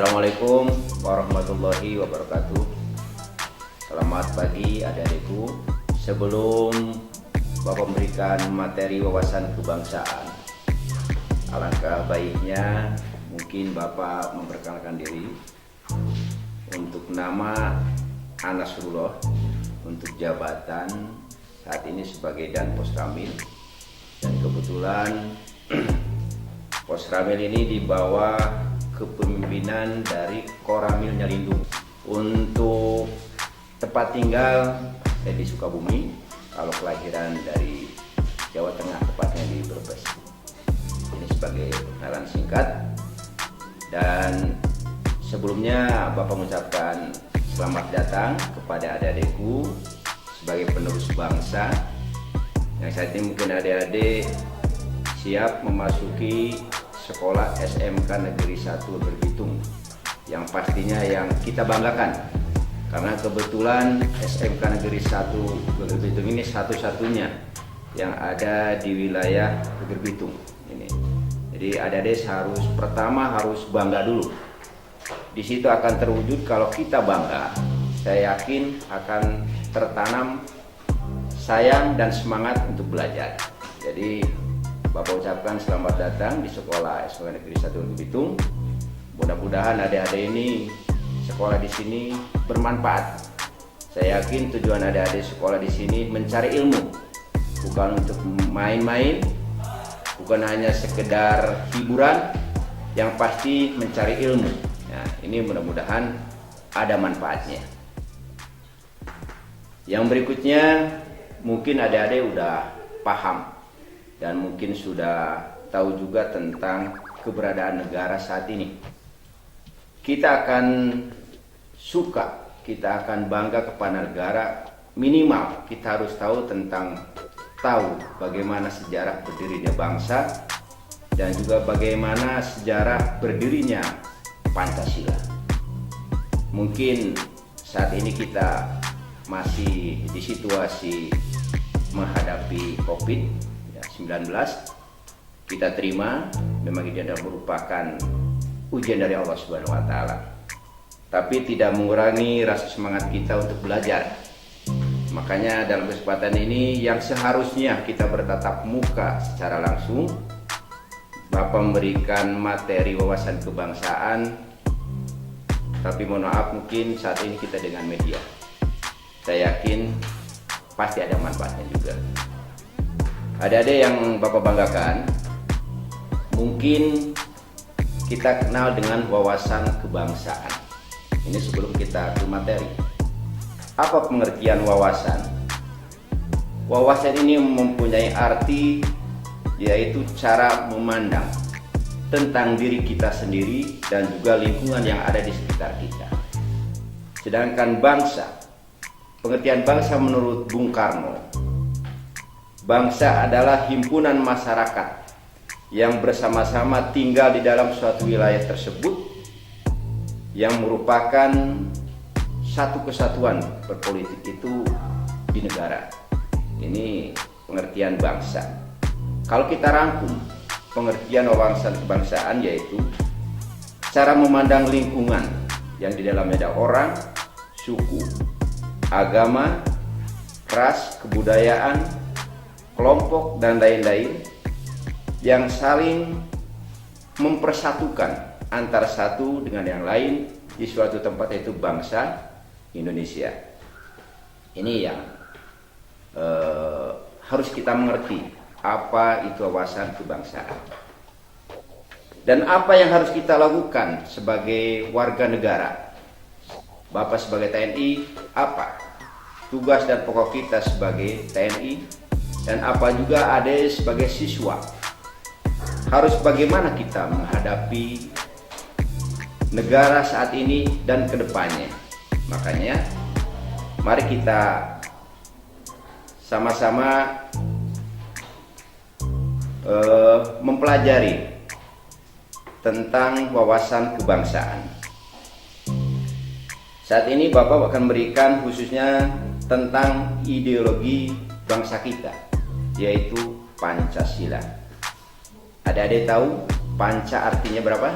Assalamualaikum warahmatullahi wabarakatuh. Selamat pagi adik-adikku. Sebelum Bapak memberikan materi wawasan kebangsaan, alangkah baiknya mungkin Bapak memperkenalkan diri. Untuk nama Anasrullah, untuk jabatan saat ini sebagai Dan Posramil, dan kebetulan Posramil ini di bawah kepemimpinan dari Koramil Nyalindung. Untuk tempat tinggal saya di Sukabumi, kalau kelahiran dari Jawa Tengah, tepatnya di Brebes. Ini sebagai perkenalan singkat. Dan sebelumnya Bapak mengucapkan selamat datang kepada adik-adikku sebagai penerus bangsa, yang saat ini mungkin adik-adik siap memasuki sekolah SMK Negeri 1 Berbitung, yang pastinya yang kita banggakan, karena kebetulan SMK Negeri 1 Berbitung ini satu-satunya yang ada di wilayah Berbitung ini. Jadi adik-adik pertama harus bangga dulu. Di situ akan terwujud kalau kita bangga, saya yakin akan tertanam sayang dan semangat untuk belajar. Jadi Bapak ucapkan selamat datang di sekolah SMK Negeri 1 Berbitung. Mudah-mudahan adik-adik ini sekolah di sini bermanfaat. Saya yakin tujuan adik-adik sekolah di sini mencari ilmu, bukan untuk main-main, bukan hanya sekedar hiburan, yang pasti mencari ilmu. Nah, ini mudah-mudahan ada manfaatnya. Yang berikutnya mungkin adik-adik udah paham dan mungkin sudah tahu juga tentang keberadaan negara saat ini. Kita akan suka, kita akan bangga kepada negara, minimal kita harus tahu bagaimana sejarah berdirinya bangsa dan juga bagaimana sejarah berdirinya Pancasila. Mungkin saat ini kita masih di situasi menghadapi COVID-19, kita terima, memang ini adalah merupakan ujian dari Allah Subhanahu wa Ta'ala, tapi tidak mengurangi rasa semangat kita untuk belajar. Makanya dalam kesempatan ini yang seharusnya kita bertatap muka secara langsung, Bapak memberikan materi wawasan kebangsaan, tapi mohon maaf mungkin saat ini kita dengan media. Saya yakin pasti ada manfaatnya juga. Adik-adik yang Bapak banggakan, mungkin kita kenal dengan wawasan kebangsaan. Ini sebelum kita ke materi. Apa pengertian wawasan? Wawasan ini mempunyai arti, yaitu cara memandang tentang diri kita sendiri dan juga lingkungan yang ada di sekitar kita. Sedangkan bangsa, pengertian bangsa menurut Bung Karno, bangsa adalah himpunan masyarakat yang bersama-sama tinggal di dalam suatu wilayah tersebut, yang merupakan satu kesatuan berpolitik itu di negara. Ini pengertian bangsa. Kalau kita rangkum pengertian wawasan kebangsaan, yaitu cara memandang lingkungan yang di dalamnya ada orang, suku, agama, ras, kebudayaan, kelompok, dan lain-lain, yang saling mempersatukan antara satu dengan yang lain di suatu tempat, yaitu bangsa Indonesia. Ini yang harus kita mengerti, apa itu wawasan kebangsaan dan apa yang harus kita lakukan sebagai warga negara. Bapak sebagai TNI, apa tugas dan pokok kita sebagai TNI, dan apa juga adik sebagai siswa, harus bagaimana kita menghadapi negara saat ini dan kedepannya. Makanya mari kita sama-sama mempelajari tentang wawasan kebangsaan. Saat ini Bapak akan memberikan khususnya tentang ideologi bangsa kita, yaitu Pancasila. Adik-adik tahu Panca artinya berapa?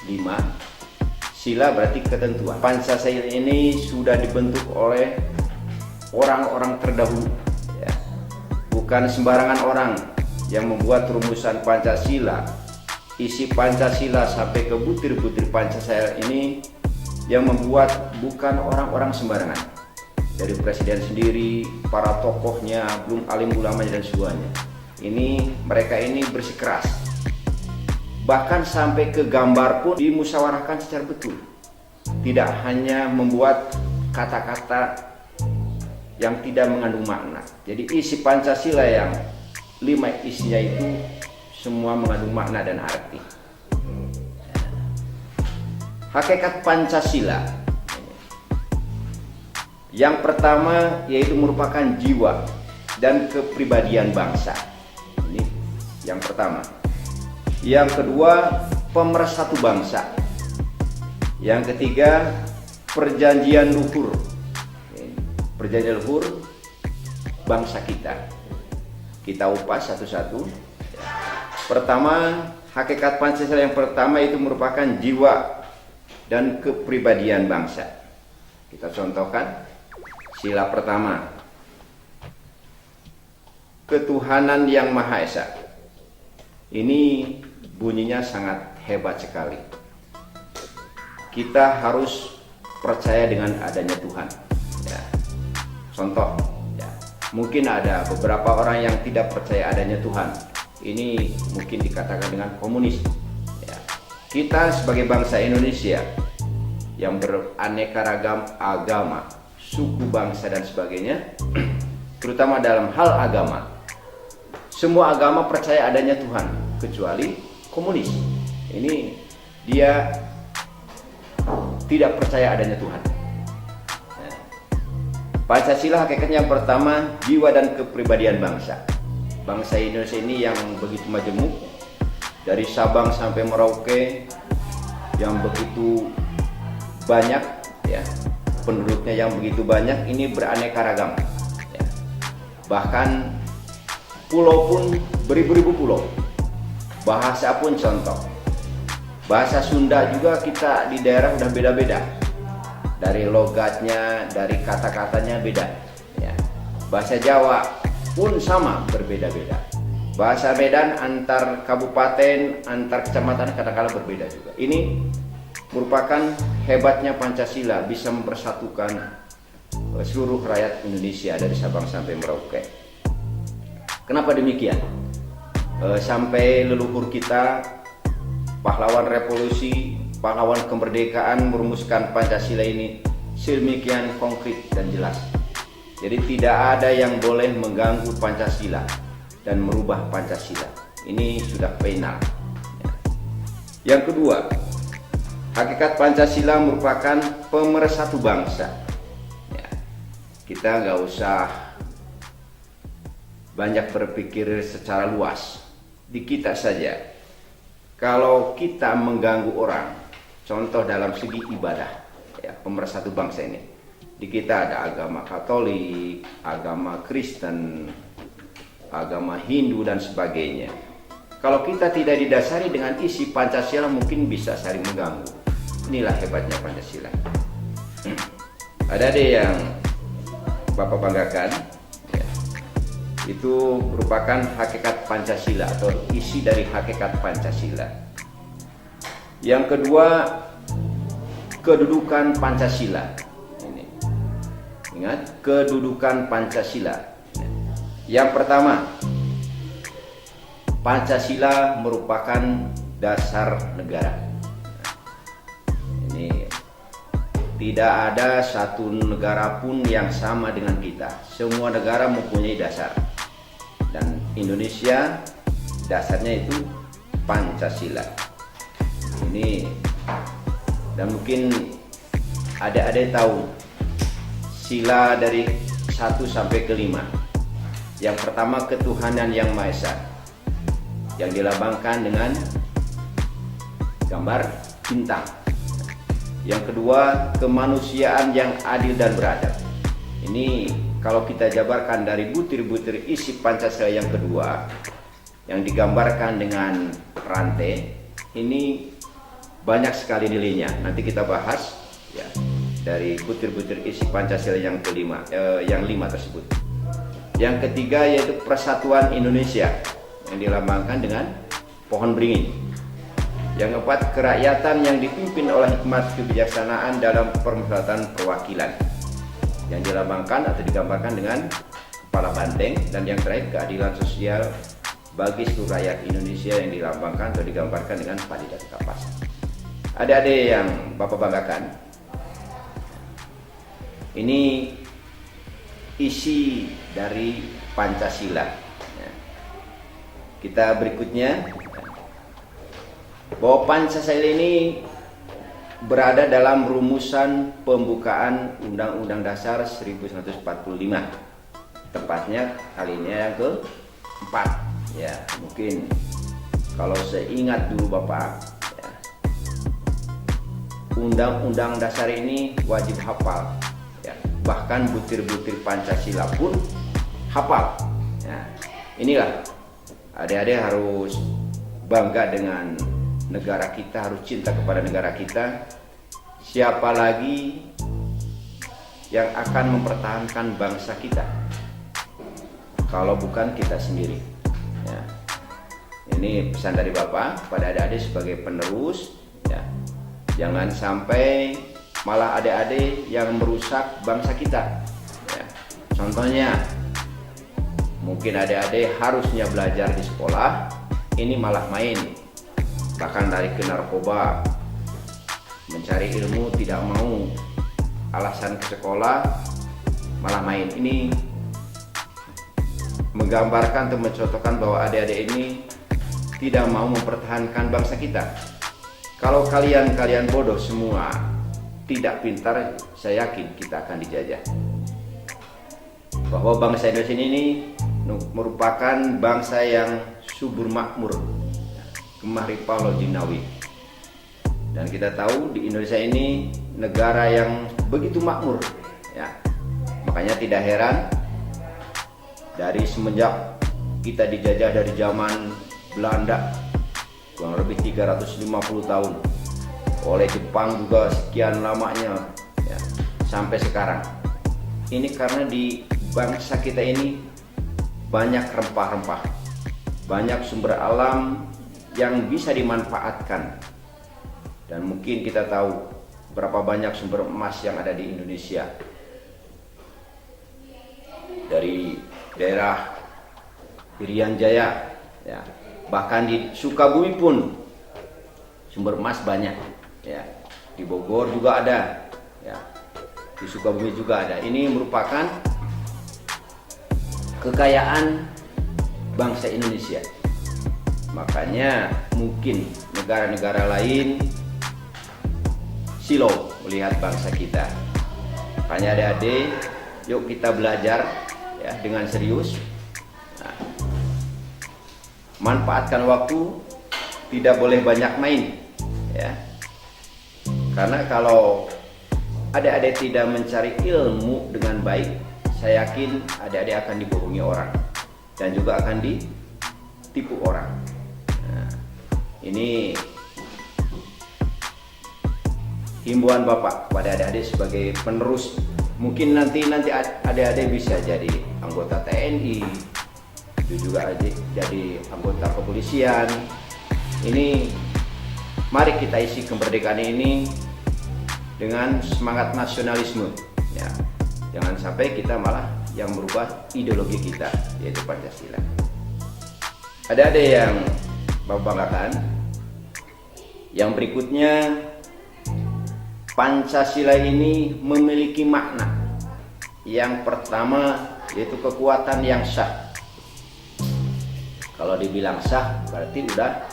5, Sila berarti ketentuan. Pancasila ini sudah dibentuk oleh orang-orang terdahulu, ya. Bukan sembarangan orang yang membuat rumusan Pancasila. Isi Pancasila sampai ke butir-butir Pancasila ini yang membuat bukan orang-orang sembarangan. Dari presiden sendiri, para tokohnya, belum alim ulamanya dan semuanya. Mereka ini bersikeras. Bahkan sampai ke gambar pun dimusyawarahkan secara betul. Tidak hanya membuat kata-kata yang tidak mengandung makna. Jadi isi Pancasila yang 5 isinya itu semua mengandung makna dan arti. Hakikat Pancasila yang pertama yaitu merupakan jiwa dan kepribadian bangsa. Ini yang pertama. Yang kedua, pemersatu bangsa. Yang ketiga, perjanjian luhur. Perjanjian luhur bangsa kita. Kita upas satu-satu. Pertama, hakikat Pancasila yang pertama itu merupakan jiwa dan kepribadian bangsa. Kita contohkan sila pertama, ketuhanan yang Maha Esa. Ini bunyinya sangat hebat sekali. Kita harus percaya dengan adanya Tuhan, ya. Contoh, ya. Mungkin ada beberapa orang yang tidak percaya adanya Tuhan. Ini mungkin dikatakan dengan komunis, ya. Kita sebagai bangsa Indonesia yang beraneka ragam agama, suku, bangsa dan sebagainya, terutama dalam hal agama, semua agama percaya adanya Tuhan kecuali komunis. Ini dia tidak percaya adanya Tuhan. Pancasila hakikatnya yang pertama, jiwa dan kepribadian bangsa. Bangsa Indonesia ini yang begitu majemuk, dari Sabang sampai Merauke, yang begitu banyak, ya, penduduknya yang begitu banyak, ini beraneka ragam, ya. Bahkan pulau pun beribu-ribu pulau. Bahasa pun contoh. Bahasa Sunda juga kita di daerah udah beda-beda. Dari logatnya, dari kata-katanya beda, ya. Bahasa Jawa pun sama, berbeda-beda. Bahasa Medan antar kabupaten, antar kecamatan kadang-kadang berbeda juga. Ini merupakan hebatnya Pancasila, bisa mempersatukan seluruh rakyat Indonesia dari Sabang sampai Merauke. Kenapa demikian? Sampai leluhur kita, pahlawan revolusi, pahlawan kemerdekaan merumuskan Pancasila ini sedemikian konkret dan jelas. Jadi tidak ada yang boleh mengganggu Pancasila dan merubah Pancasila. Ini sudah final. Yang kedua, hakikat Pancasila merupakan pemersatu bangsa. Ya, kita nggak usah banyak berpikir secara luas. Di kita saja, kalau kita mengganggu orang, contoh dalam segi ibadah, ya, pemersatu bangsa ini, di kita ada agama Katolik, agama Kristen, agama Hindu dan sebagainya. Kalau kita tidak didasari dengan isi Pancasila, mungkin bisa saling mengganggu. Inilah hebatnya Pancasila. Ada deh yang Bapak banggakan, ya. Itu merupakan hakikat Pancasila atau isi dari hakikat Pancasila. Yang kedua, kedudukan Pancasila. Ini. Ingat, kedudukan Pancasila. Yang pertama, Pancasila merupakan dasar negara. Ini tidak ada satu negara pun yang sama dengan kita. Semua negara mempunyai dasar. Dan Indonesia dasarnya itu Pancasila. Ini, dan mungkin ada yang tahu sila dari 1 sampai ke 5. Yang pertama, ketuhanan yang Maha Esa, yang dilambangkan dengan gambar bintang. Yang kedua, kemanusiaan yang adil dan beradab. Ini kalau kita jabarkan dari butir-butir isi Pancasila yang kedua, yang digambarkan dengan rantai, ini banyak sekali nilainya. Nanti kita bahas ya dari butir-butir isi Pancasila yang kelima, yang 5 tersebut. Yang ketiga yaitu Persatuan Indonesia yang dilambangkan dengan pohon beringin. Yang keempat, kerakyatan yang dipimpin oleh hikmat kebijaksanaan dalam permusyawaratan perwakilan yang dilambangkan atau digambarkan dengan kepala banteng. Dan yang terakhir, keadilan sosial bagi seluruh rakyat Indonesia yang dilambangkan atau digambarkan dengan padi dan kapas. Adik-adik yang Bapak banggakan, ini isi dari Pancasila. Kita berikutnya, bahwa Pancasila ini berada dalam rumusan pembukaan Undang-Undang Dasar 1945. Tepatnya kalinya yang keempat. Ya, mungkin kalau saya ingat dulu Bapak, ya, Undang-Undang Dasar ini wajib hafal. Ya, bahkan butir-butir Pancasila pun hafal. Ya, inilah adik-adik harus bangga dengan negara kita, harus cinta kepada negara kita. Siapa lagi yang akan mempertahankan bangsa kita kalau bukan kita sendiri? Ya. Ini pesan dari Bapak pada adik-adik sebagai penerus. Ya. Jangan sampai malah adik-adik yang merusak bangsa kita. Ya. Contohnya, mungkin adik-adik harusnya belajar di sekolah, ini malah main. Bahkan lari ke narkoba, mencari ilmu tidak mau, alasan ke sekolah malah main. Ini menggambarkan atau mencontohkan bahwa adik-adik ini tidak mau mempertahankan bangsa kita. Kalau kalian bodoh semua, tidak pintar, saya yakin kita akan dijajah. Bahwa bangsa Indonesia ini merupakan bangsa yang subur makmur, gemah ripah lojinawi. Dan kita tahu di Indonesia ini negara yang begitu makmur, ya. Makanya tidak heran dari semenjak kita dijajah dari zaman Belanda kurang lebih 350 tahun, oleh Jepang juga sekian lamanya, ya, sampai sekarang. Ini karena di bangsa kita ini banyak rempah-rempah, banyak sumber alam yang bisa dimanfaatkan. Dan mungkin kita tahu berapa banyak sumber emas yang ada di Indonesia. Dari daerah Irian Jaya, ya, bahkan di Sukabumi pun sumber emas banyak, ya. Di Bogor juga ada, ya. Di Sukabumi juga ada. Ini merupakan kekayaan bangsa Indonesia. Makanya mungkin negara-negara lain silau melihat bangsa kita. Makanya adik-adik, yuk kita belajar, ya, dengan serius. Nah, manfaatkan waktu, tidak boleh banyak main, ya. Karena kalau adik-adik tidak mencari ilmu dengan baik, saya yakin adik-adik akan dibohongi orang dan juga akan ditipu orang. Nah, ini himbauan Bapak kepada adik-adik sebagai penerus. Mungkin nanti adik-adik bisa jadi anggota TNI, itu juga jadi anggota kepolisian. Ini mari kita isi kemerdekaan ini dengan semangat nasionalisme, ya. Jangan sampai kita malah yang merubah ideologi kita, yaitu Pancasila. Adik-adik yang Bapak banggakan, yang berikutnya, Pancasila ini memiliki makna. Yang pertama yaitu kekuatan yang sah. Kalau dibilang sah berarti udah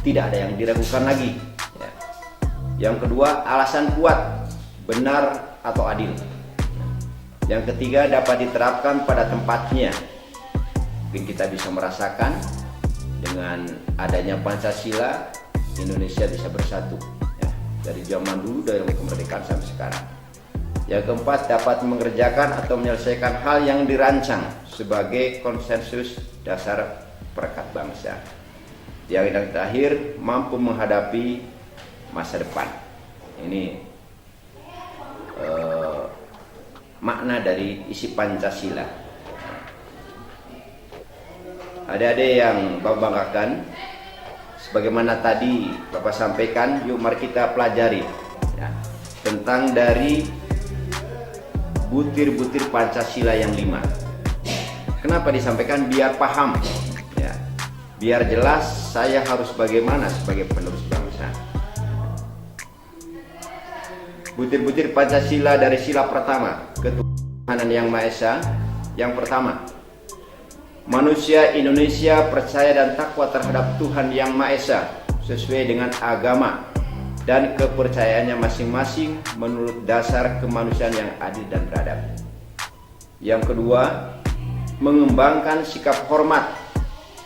tidak ada yang diragukan lagi, ya. Yang kedua, alasan kuat, benar atau adil. Yang ketiga, dapat diterapkan pada tempatnya. Mungkin kita bisa merasakan dengan adanya Pancasila, Indonesia bisa bersatu, ya, dari zaman dulu, dari kemerdekaan sampai sekarang. Yang keempat, dapat mengerjakan atau menyelesaikan hal yang dirancang sebagai konsensus dasar perekat bangsa. Yang terakhir, mampu menghadapi masa depan. Ini makna dari isi Pancasila. Adik-adik yang Bapak banggakan, sebagaimana tadi Bapak sampaikan, yuk mari kita pelajari ya, tentang dari butir-butir Pancasila yang 5. Kenapa disampaikan? Biar paham ya, biar jelas saya harus bagaimana sebagai penerus bangsa. Butir-butir Pancasila dari sila pertama, ketuhanan yang Maha Esa. Yang pertama, manusia Indonesia percaya dan takwa terhadap Tuhan yang Maha Esa sesuai dengan agama dan kepercayaannya masing-masing menurut dasar kemanusiaan yang adil dan beradab. Yang kedua, mengembangkan sikap hormat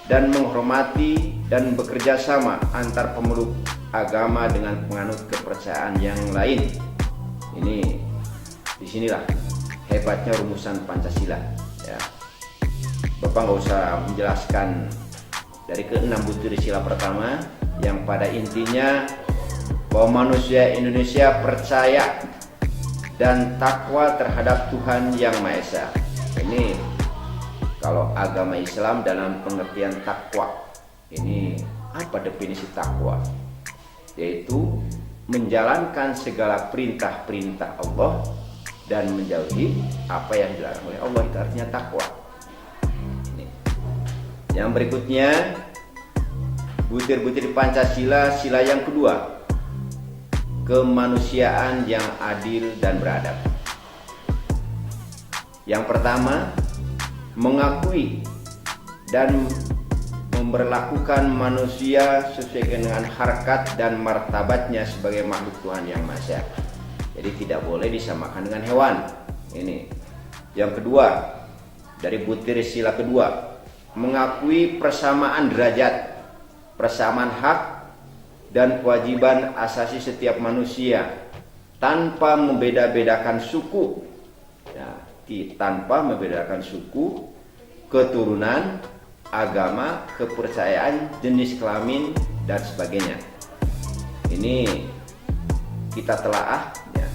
dan menghormati dan bekerja sama antar pemeluk agama dengan penganut kepercayaan yang lain. Ini disinilah hebatnya rumusan Pancasila ya. Bapak nggak usah menjelaskan dari ke-6 butir sila pertama, yang pada intinya bahwa manusia Indonesia percaya dan takwa terhadap Tuhan yang Maha Esa. Ini kalau agama Islam dalam pengertian takwa. Ini apa definisi takwa? Yaitu menjalankan segala perintah-perintah Allah dan menjauhi apa yang dilarang oleh Allah. Itu artinya takwa. Yang berikutnya, butir-butir Pancasila sila yang kedua, kemanusiaan yang adil dan beradab. Yang pertama, mengakui dan memperlakukan manusia sesuai dengan harkat dan martabatnya sebagai makhluk Tuhan yang Maha Esa. Jadi tidak boleh disamakan dengan hewan. Ini. Yang kedua, dari butir sila kedua, mengakui persamaan derajat, persamaan hak dan kewajiban asasi setiap manusia tanpa membeda-bedakan suku ya, tanpa membedakan suku, keturunan, agama, kepercayaan, jenis kelamin dan sebagainya. Ini kita telaah ya.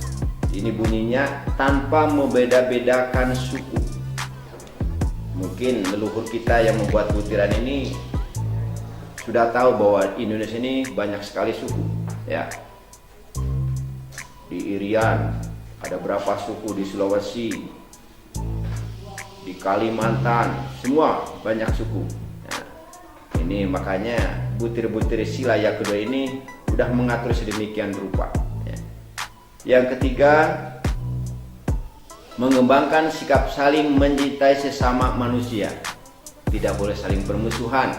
Ini bunyinya tanpa membeda-bedakan suku. Mungkin leluhur kita yang membuat butiran ini sudah tahu bahwa Indonesia ini banyak sekali suku ya. Di Irian ada berapa suku, di Sulawesi, di Kalimantan, semua banyak suku ya. Ini makanya butir-butir sila yang kedua ini sudah mengatur sedemikian rupa ya. Yang ketiga, mengembangkan sikap saling mencintai sesama manusia. Tidak boleh saling bermusuhan,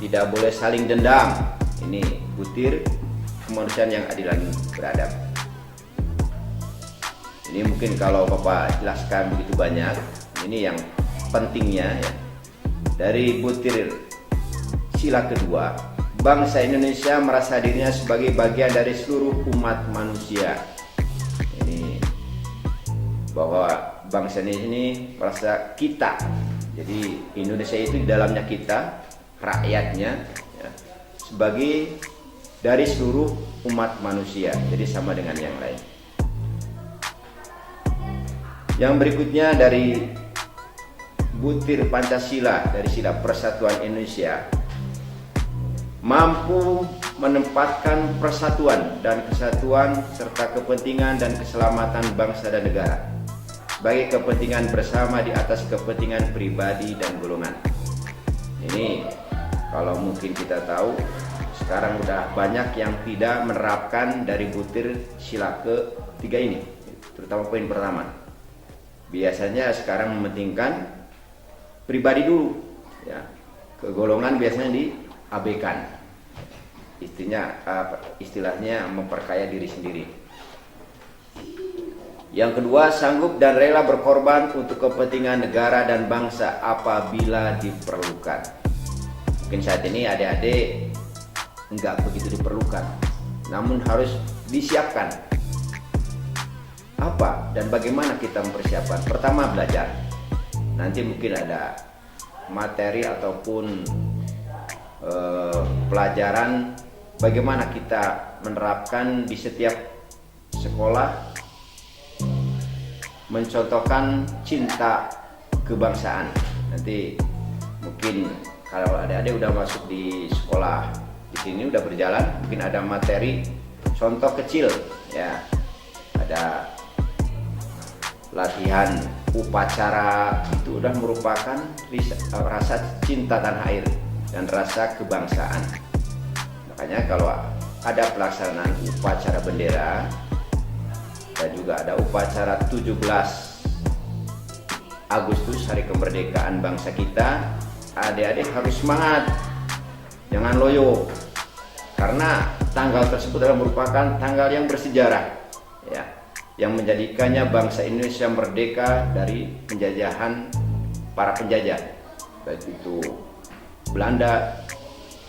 tidak boleh saling dendam. Ini butir kemanusiaan yang adil dan beradab. Ini mungkin kalau Bapak jelaskan begitu banyak, ini yang pentingnya ya. Dari butir sila kedua, bangsa Indonesia merasa dirinya sebagai bagian dari seluruh umat manusia. Ini bahwa bangsa ini merasa kita, jadi Indonesia itu di dalamnya kita, rakyatnya ya, sebagai dari seluruh umat manusia, jadi sama dengan yang lain. Yang berikutnya dari butir Pancasila dari sila persatuan Indonesia, mampu menempatkan persatuan dan kesatuan serta kepentingan dan keselamatan bangsa dan negara sebagai kepentingan bersama di atas kepentingan pribadi dan golongan. Ini kalau mungkin kita tahu sekarang udah banyak yang tidak menerapkan dari butir sila ketiga ini, terutama poin pertama. Biasanya sekarang mementingkan pribadi dulu ya, kegolongan biasanya diabaikan. Istilahnya memperkaya diri sendiri. Yang kedua, sanggup dan rela berkorban untuk kepentingan negara dan bangsa apabila diperlukan. Mungkin saat ini adik-adik enggak begitu diperlukan, namun harus disiapkan. Apa dan bagaimana kita mempersiapkan? Pertama, belajar. Nanti mungkin ada materi ataupun pelajaran bagaimana kita menerapkan di setiap sekolah, mencontohkan cinta kebangsaan. Nanti mungkin kalau adik-adik udah masuk di sekolah di sini udah berjalan, mungkin ada materi contoh kecil ya, ada latihan upacara, itu udah merupakan rasa cinta tanah air dan rasa kebangsaan. Makanya kalau ada pelaksanaan upacara bendera dan juga ada upacara 17 Agustus hari kemerdekaan bangsa kita, adik-adik harus semangat, jangan loyo, karena tanggal tersebut adalah merupakan tanggal yang bersejarah ya, yang menjadikannya bangsa Indonesia merdeka dari penjajahan para penjajah, baik itu Belanda,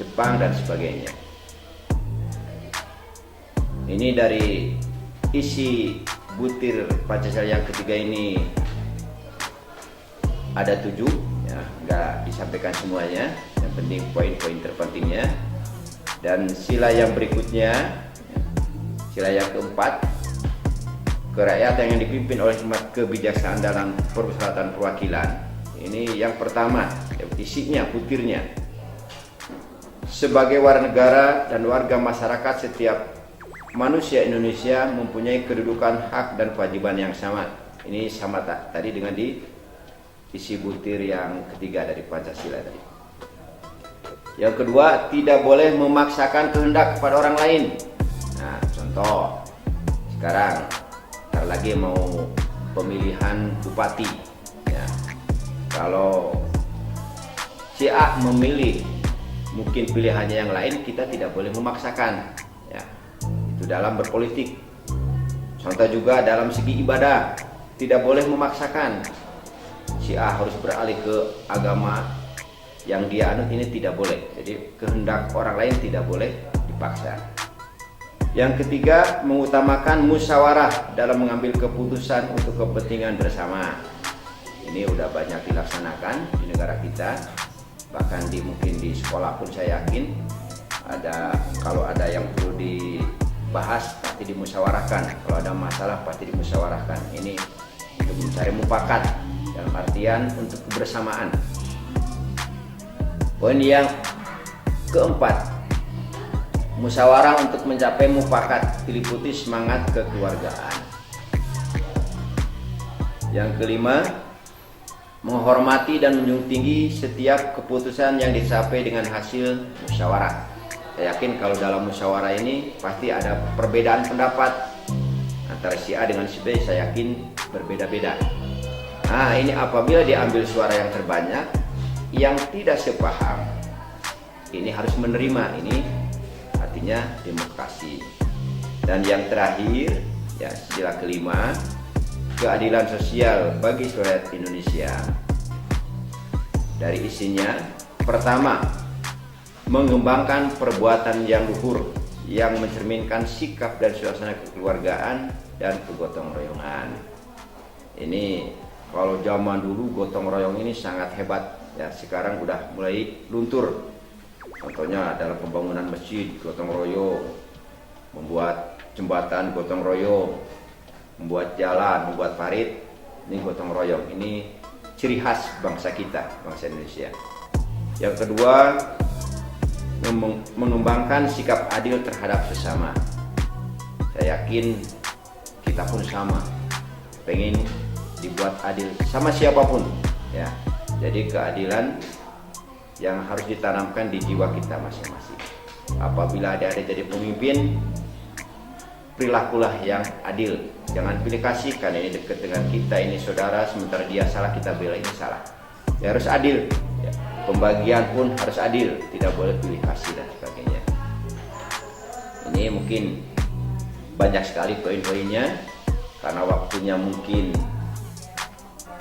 Jepang dan sebagainya. Ini dari isi butir Pancasila yang ketiga ini ada 7 ya, nggak disampaikan semuanya, yang penting poin-poin terpentingnya. Dan sila yang berikutnya, sila yang keempat, kerakyatan yang dipimpin oleh hikmat kebijaksanaan dalam permusyawaratan perwakilan. Ini yang pertama, isinya, butirnya. Sebagai warga negara dan warga masyarakat, setiap manusia Indonesia mempunyai kedudukan, hak dan kewajiban yang sama. Ini sama tadi dengan di isi butir yang ketiga dari Pancasila tadi. Yang kedua, tidak boleh memaksakan kehendak kepada orang lain. Nah, contoh sekarang ntar lagi mau pemilihan bupati ya. Kalau si A memilih mungkin pilihannya yang lain, kita tidak boleh memaksakan ya. Itu dalam berpolitik. Contoh juga dalam segi ibadah, tidak boleh memaksakan si A harus beralih ke agama yang dia anut, ini tidak boleh. Jadi kehendak orang lain tidak boleh dipaksa. Yang ketiga, mengutamakan musyawarah dalam mengambil keputusan untuk kepentingan bersama. Ini udah banyak dilaksanakan di negara kita, bahkan mungkin di sekolah pun saya yakin kalau ada yang perlu dibahas pasti dimusyawarahkan, kalau ada masalah pasti dimusyawarahkan. Ini untuk mencari mufakat dalam artian untuk kebersamaan. Poin yang keempat, musyawarah untuk mencapai mufakat diliputi semangat kekeluargaan. Yang kelima, menghormati dan menjunjung tinggi setiap keputusan yang dicapai dengan hasil musyawarah. Saya yakin kalau dalam musyawarah ini pasti ada perbedaan pendapat antara si A dengan si B, saya yakin berbeda-beda. Nah, ini apabila diambil suara yang terbanyak, yang tidak sepaham ini harus menerima. Ini artinya demokrasi. Dan yang terakhir ya, sila kelima, keadilan sosial bagi rakyat Indonesia. Dari isinya, pertama, mengembangkan perbuatan yang luhur yang mencerminkan sikap dan suasana kekeluargaan dan kegotong royongan. Ini kalau zaman dulu gotong royong ini sangat hebat ya, sekarang udah mulai luntur. Contohnya dalam pembangunan masjid gotong royong, membuat jembatan gotong royong, membuat jalan, membuat parit, ini gotong royong. Ini ciri khas bangsa kita, bangsa Indonesia. Yang kedua, mengembangkan sikap adil terhadap sesama. Saya yakin kita pun sama, pengen dibuat adil sama siapapun ya. Jadi keadilan yang harus ditanamkan di jiwa kita masing-masing. Apabila ada jadi pemimpin, perilakulah yang adil. Jangan pilih kasih, karena ini dekat dengan kita, ini saudara, sementara dia salah kita bela ini salah. Ya, harus adil ya. Pembagian pun harus adil, tidak boleh pilih kasih dan sebagainya. Ini mungkin banyak sekali poin-poinnya, karena waktunya mungkin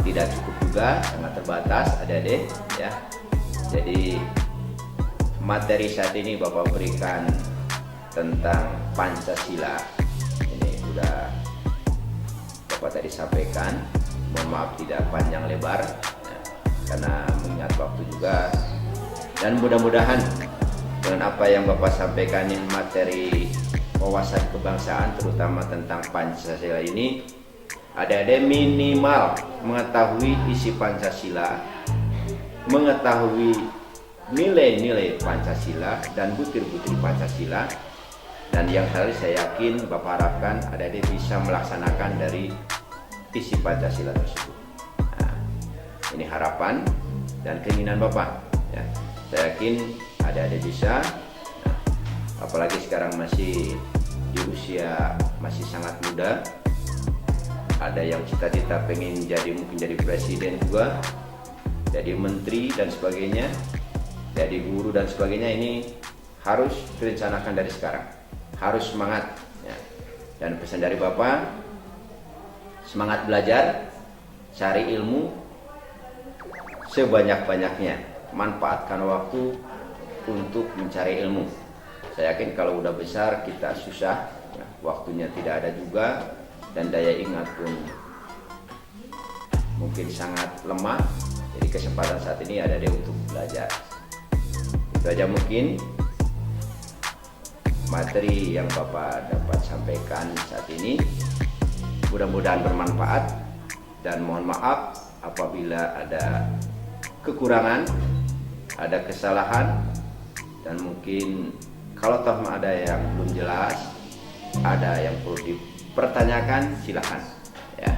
tidak cukup juga, sangat terbatas adik-adik ya. Jadi materi saat ini Bapak berikan tentang Pancasila. Ini udah Bapak tadi sampaikan, mohon maaf tidak panjang lebar ya, karena mengingat waktu juga. Dan mudah-mudahan dengan apa yang Bapak sampaikan ini materi wawasan kebangsaan terutama tentang Pancasila ini, adik-adik minimal mengetahui isi Pancasila, mengetahui nilai-nilai Pancasila dan butir-butir Pancasila, dan yang harus saya yakin Bapak harapkan adik-adik bisa melaksanakan dari isi Pancasila tersebut. Nah, ini harapan dan keinginan Bapak ya. Saya yakin adik-adik bisa, nah, apalagi sekarang masih di usia masih sangat muda, ada yang cita-cita pengen mungkin jadi presiden juga, jadi menteri dan sebagainya, jadi guru dan sebagainya. Ini harus direncanakan dari sekarang, harus semangat ya. Dan pesan dari Bapak, semangat belajar, cari ilmu sebanyak-banyaknya, manfaatkan waktu untuk mencari ilmu. Saya yakin kalau udah besar kita susah ya, waktunya tidak ada juga, dan daya ingat pun mungkin sangat lemah. Jadi kesempatan saat ini ada deh untuk belajar. Itu aja mungkin materi yang Bapak dapat sampaikan saat ini. Mudah-mudahan bermanfaat, dan mohon maaf apabila ada kekurangan, ada kesalahan, dan mungkin kalau toh ada yang belum jelas, ada yang perlu dipertanyakan, silakan ya.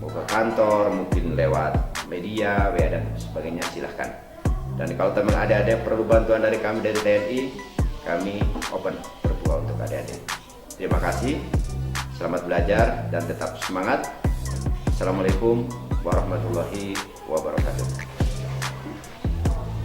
Mau ke kantor, mungkin lewat media, WA dan sebagainya, silahkan. Dan kalau teman adik-adik perlu bantuan dari kami dari TNI, kami open terbuka untuk adik-adik. Terima kasih, selamat belajar dan tetap semangat. Assalamualaikum warahmatullahi wabarakatuh.